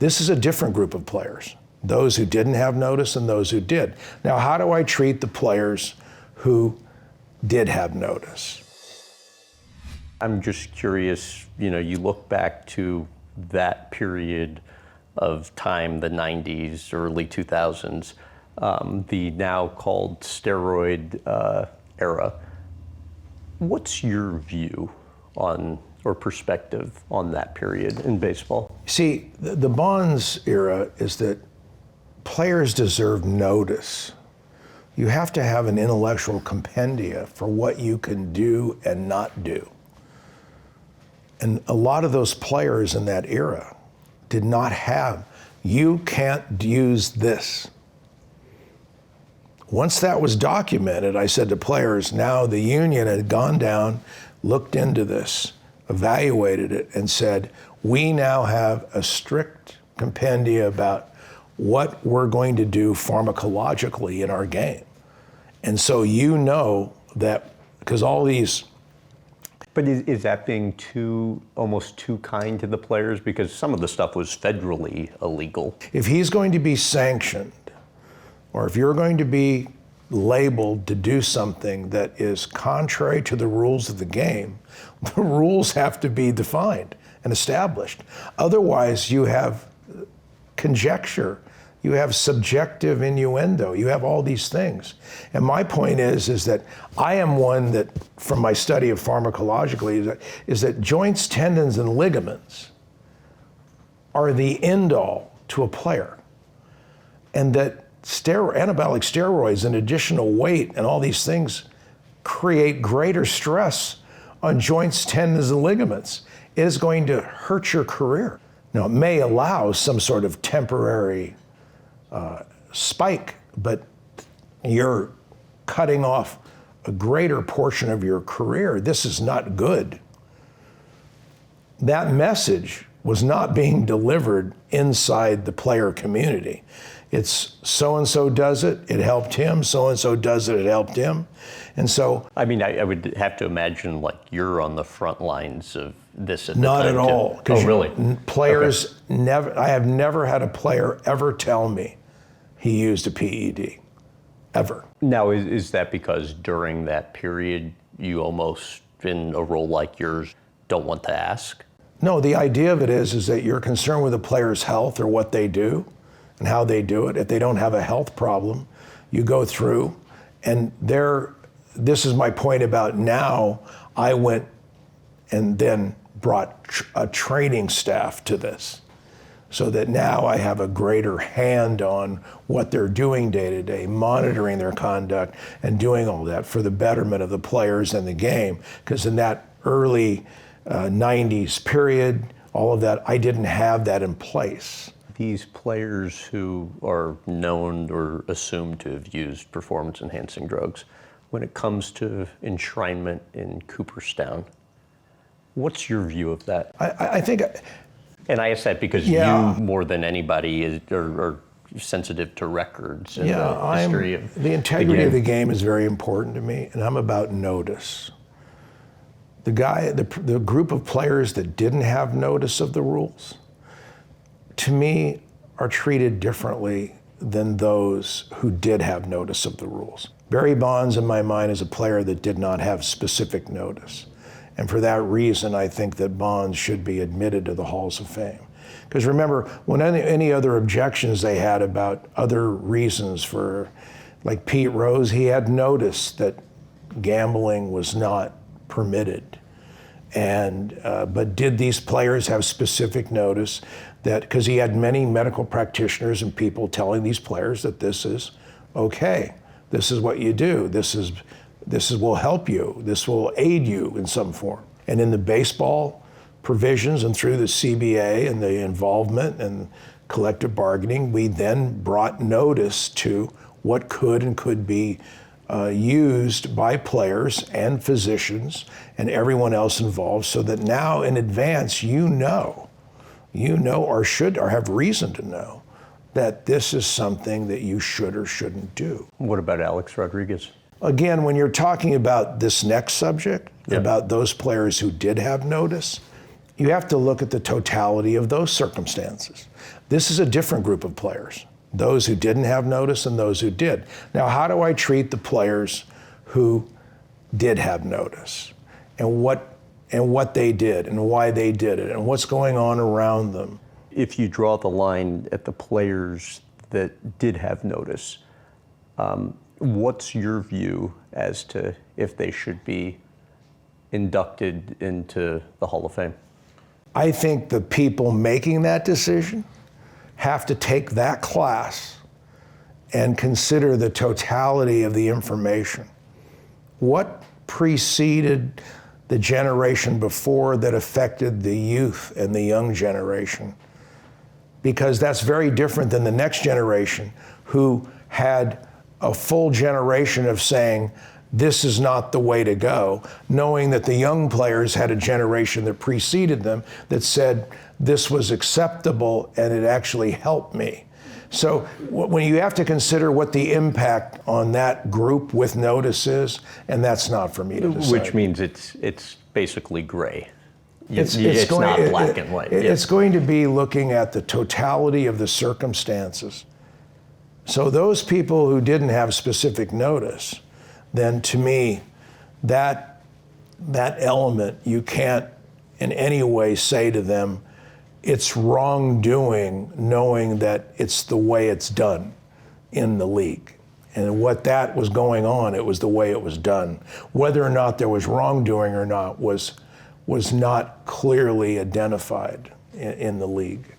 This is a different group of players, those who didn't have notice and those who did. Now, how do I treat the players who did have notice? I'm just curious, you look back to that period of time, the 90s, early 2000s, the now called steroid era. What's your view on, or perspective on that period in baseball? See, the Bonds era is that players deserve notice. You have to have an intellectual compendia for what you can do and not do. And a lot of those players in that era did not have, you can't use this. Once that was documented, I said to players, now the union had gone down, looked into this, evaluated it, and said, we now have a strict compendia about what we're going to do pharmacologically in our game. And so that, because all these... But is that being almost too kind to the players? Because some of the stuff was federally illegal. If he's going to be sanctioned, or if you're going to be labeled to do something that is contrary to the rules of the game, the rules have to be defined and established. Otherwise, you have conjecture, you have subjective innuendo, you have all these things. And my point is that I am one that, from my study of pharmacologically, is that joints, tendons, and ligaments are the end-all to a player. And that anabolic steroids and additional weight and all these things create greater stress on joints, tendons, and ligaments. It is going to hurt your career. Now, it may allow some sort of temporary spike, but you're cutting off a greater portion of your career. This is not good. That message was not being delivered inside the player community. It's so-and-so does it, it helped him, so-and-so does it, it helped him. And so... I mean, I would have to imagine like you're on the front lines of this at the not time. Not at all. Oh, really? Players never, I have never had a player ever tell me he used a PED, ever. Now, is that because during that period, you almost, in a role like yours, don't want to ask? No, the idea of it is that you're concerned with a player's health or what they do and how they do it. If they don't have a health problem, you go through, and this is my point about now, I went and then brought a training staff to this, so that now I have a greater hand on what they're doing day to day, monitoring their conduct and doing all that for the betterment of the players and the game. Because in that early 90s period, all of that, I didn't have that in place. These players who are known or assumed to have used performance-enhancing drugs, when it comes to enshrinement in Cooperstown, what's your view of that? I think... And I ask that because you, more than anybody, are sensitive to records and the history of the integrity of the game is very important to me, and I'm about notice. The group of players that didn't have notice of the rules, to me, are treated differently than those who did have notice of the rules. Barry Bonds, in my mind, is a player that did not have specific notice. And for that reason, I think that Bonds should be admitted to the Halls of Fame. Because remember, when any other objections they had about other reasons for, like Pete Rose, he had noticed that gambling was not permitted. And, but did these players have specific notice that, because he had many medical practitioners and people telling these players that this is okay, this is what you do, this will help you, this will aid you in some form. And in the baseball provisions and through the CBA and the involvement and collective bargaining, we then brought notice to what could and could be used by players and physicians and everyone else involved, so that now in advance you know or should or have reason to know that this is something that you should or shouldn't do. What about Alex Rodriguez? Again, when you're talking about this next subject, about those players who did have notice, you have to look at the totality of those circumstances. This is a different group of players, those who didn't have notice and those who did. Now, how do I treat the players who did have notice, and what they did and why they did it and what's going on around them? If you draw the line at the players that did have notice, what's your view as to if they should be inducted into the Hall of Fame? I think the people making that decision have to take that class and consider the totality of the information. What preceded the generation before that affected the youth and the young generation? Because that's very different than the next generation who had a full generation of saying, this is not the way to go, knowing that the young players had a generation that preceded them that said, this was acceptable and it actually helped me. So when you have to consider what the impact on that group with notice is, and that's not for me to decide. Which means it's basically gray. It's not black and white. It's going to be looking at the totality of the circumstances. So those people who didn't have specific notice, then to me, that element, you can't in any way say to them, it's wrongdoing, knowing that it's the way it's done in the league. And what that was going on, it was the way it was done. Whether or not there was wrongdoing or not was not clearly identified in the league.